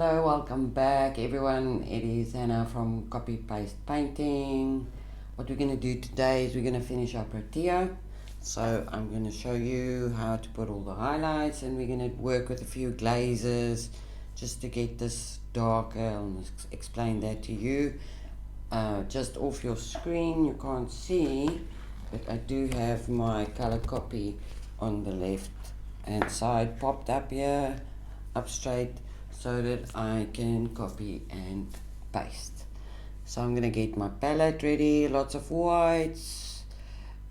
Hello, welcome back everyone. It is Anna from Copy Paste Painting. What we're going to do today is we're going to finish our Protea. So I'm going to show you how to put all the highlights, and we're going to work with a few glazes just to get this darker. I'll explain that to you. Just off your screen you can't see, but I do have my color copy on the left hand side popped up here, up straight, so that I can copy and paste. So I'm gonna get my palette ready, lots of whites,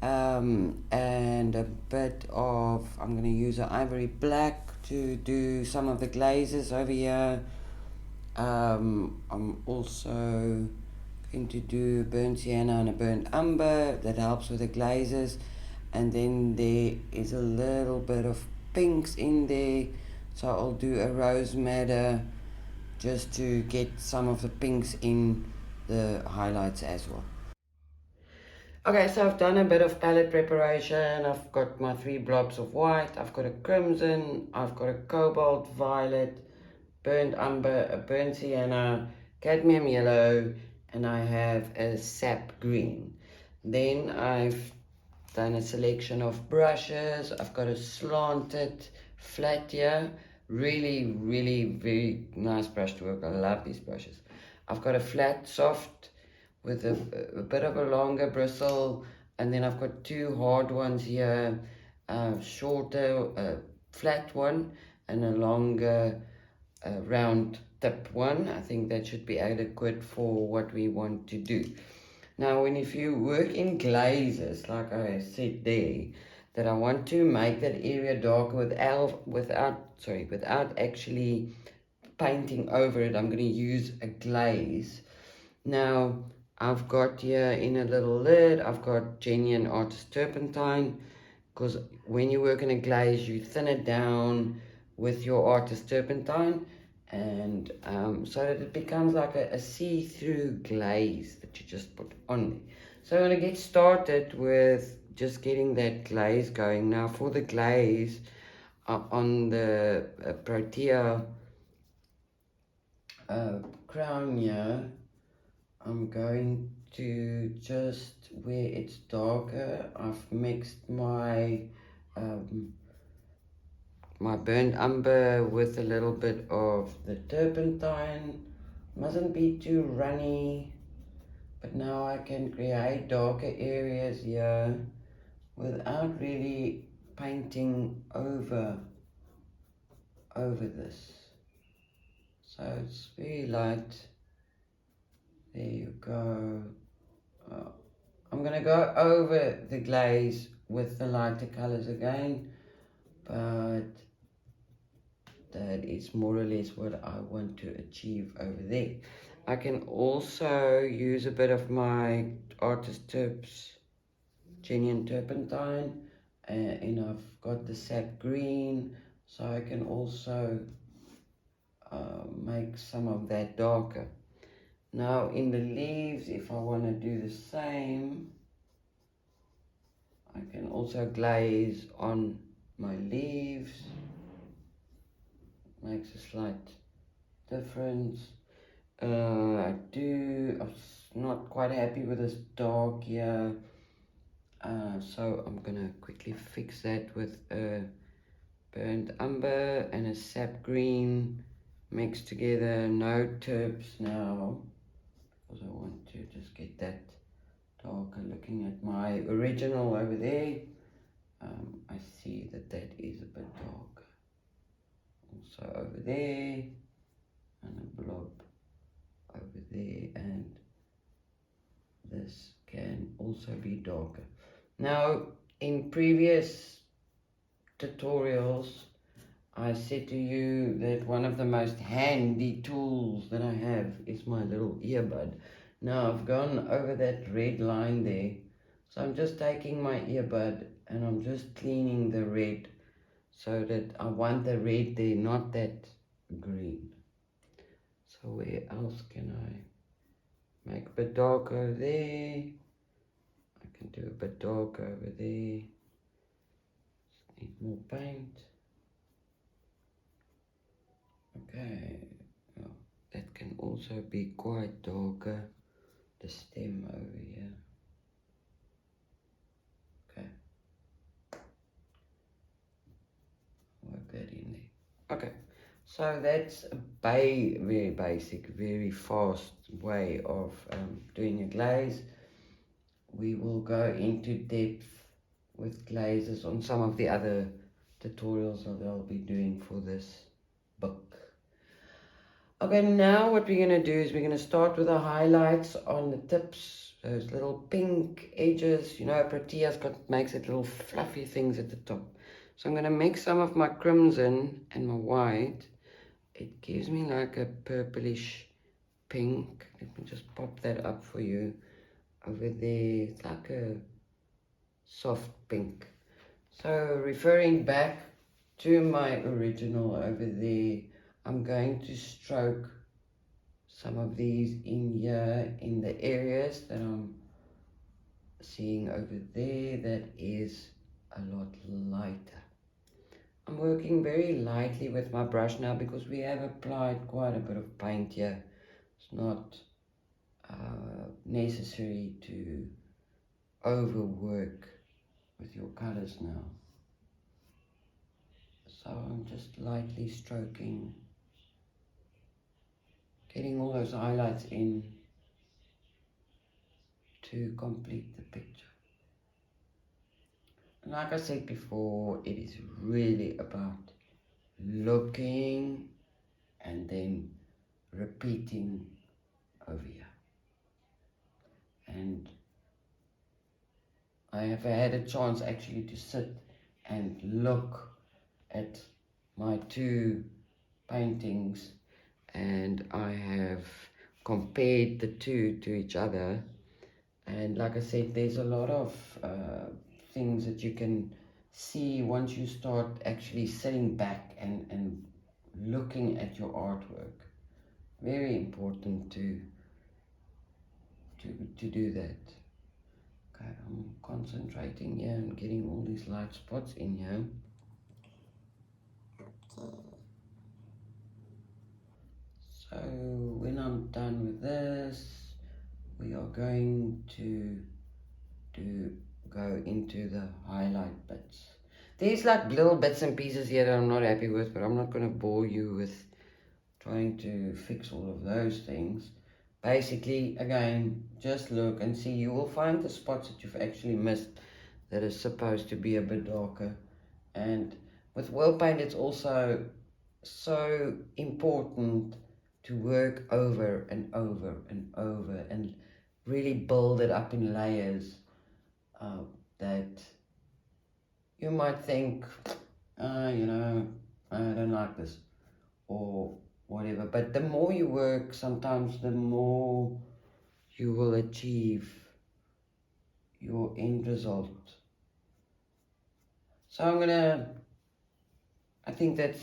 and a bit of, I'm gonna use an ivory black to do some of the glazes over here. I'm also going to do burnt sienna and a burnt umber that helps with the glazes, and then there is a little bit of pinks in there, so I'll do a rose madder just to get some of the pinks in the highlights as well. Okay, so I've done a bit of palette preparation. I've got my 3 blobs of white, I've got a crimson, I've got a cobalt violet, burnt umber, a burnt sienna, cadmium yellow, and I have a sap green. Then I've done a selection of brushes. I've got a slanted flat here, really very nice brush to work. I love these brushes. I've got a flat soft with a bit of a longer bristle, and then I've got 2 hard ones here, shorter flat one and a longer round tip one. I think that should be adequate for what we want to do. Now, if you work in glazes, like I said there, that I want to make that area darker without actually painting over it, I'm going to use a glaze. Now, I've got here in a little lid, I've got genuine artist turpentine, because when you work in a glaze, you thin it down with your artist turpentine, and so that it becomes like a see-through glaze that you just put on there. So I'm going to get started with just getting that glaze going. Now for the glaze on the Protea crown here, I'm going to just, where it's darker, I've mixed my my burnt umber with a little bit of the turpentine. Mustn't be too runny, but now I can create darker areas here without really painting over this. So it's very light. There you go. I'm going to go over the glaze with the lighter colors again, but that is more or less what I want to achieve over there. I can also use a bit of my Artist Tips genuine turpentine, and I've got the sap green, so I can also make some of that darker. Now in the leaves, if I want to do the same, I can also glaze on my leaves. Makes a slight difference. I'm not quite happy with this dark here, so I'm gonna quickly fix that with a burnt umber and a sap green mixed together. No tips now, because I want to just get that darker. Looking at my original over there, I see that is a bit darker. Also over there, and a blob over there, and this can also be darker. Now, in previous tutorials, I said to you that one of the most handy tools that I have is my little earbud. Now I've gone over that red line there, so I'm just taking my earbud and I'm just cleaning the red, so that I want the red there, not that green. So where else can I make a bit darker there? I can do a bit darker over there. Just need more paint. Okay, also be quite darker, the stem over here. Okay, work that in there. Okay, so that's a very basic, very fast way of doing a glaze. We will go into depth with glazes on some of the other tutorials that I'll be doing for this book. Okay, now what we're going to do is we're going to start with the highlights on the tips, those little pink edges. You know, Protea's makes it little fluffy things at the top. So I'm going to mix some of my crimson and my white. It gives me like a purplish pink. Let me just pop that up for you. Over there, it's like a soft pink. So referring back to my original over there, I'm going to stroke some of these in here in the areas that I'm seeing over there that is a lot lighter. I'm working very lightly with my brush now because we have applied quite a bit of paint here. It's not necessary to overwork with your colors now. So I'm just lightly stroking, getting all those highlights in to complete the picture. And like I said before, it is really about looking and then repeating over here. And I have had a chance actually to sit and look at my two paintings, and I have compared the two to each other. And like I said, there's a lot of things that you can see once you start actually sitting back and looking at your artwork. Very important to do that. Okay, I'm concentrating here and getting all these light spots in here. So when I'm done with this, we are going to go into the highlight bits. There's like little bits and pieces here that I'm not happy with, but I'm not going to bore you with trying to fix all of those things. Basically, again, just look and see. You will find the spots that you've actually missed that is supposed to be a bit darker. And with oil paint, it's also so important to work over and over and over and really build it up in layers. That you might think, you know, I don't like this or whatever, but the more you work, sometimes the more you will achieve your end result. So I think that's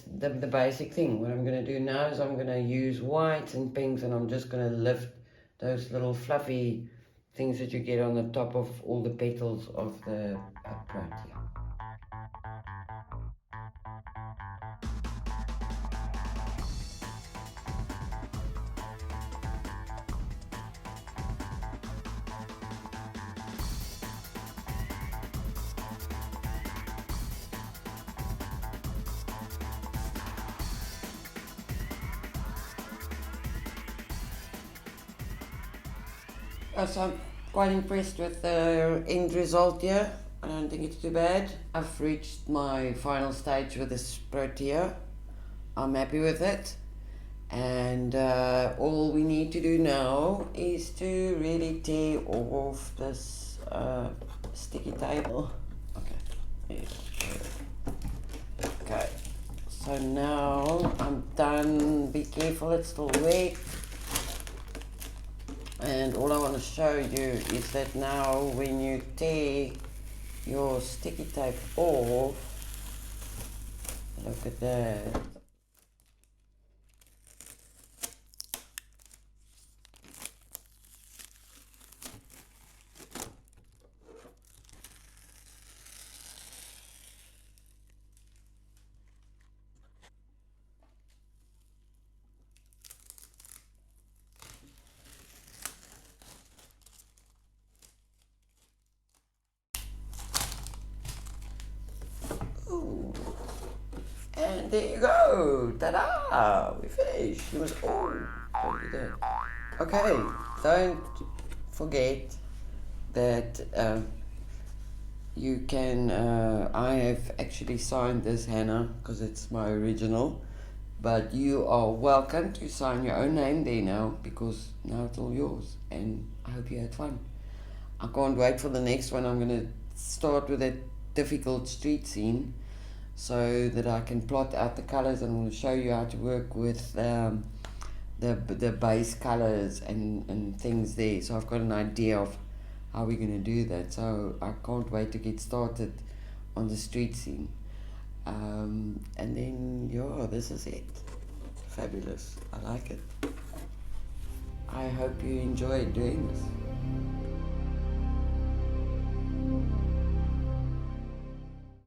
the basic thing. What I'm going to do now is I'm going to use whites and pinks, and I'm just going to lift those little fluffy things that you get on the top of all the petals of the Protea. So I'm quite impressed with the end result here. I don't think it's too bad. I've reached my final stage with this Protea. I'm happy with it. And all we need to do now is to really tear off this sticky tape. Okay. Okay. So now I'm done. Be careful, it's still wet. And all I want to show you is that now when you tear your sticky tape off, look at that. And there you go. Ta-da! We finished. It was all. Don't do that. Okay, don't forget that you can. I have actually signed this, Hannah, because it's my original. But you are welcome to sign your own name there now, because now it's all yours. And I hope you had fun. I can't wait for the next one. I'm going to start with that difficult street scene so that I can plot out the colors, and I'm going to show you how to work with the base colors and things there. So I've got an idea of how we're going to do that. So I can't wait to get started on the street scene. And then, yeah, this is it. Fabulous. I like it. I hope you enjoyed doing this.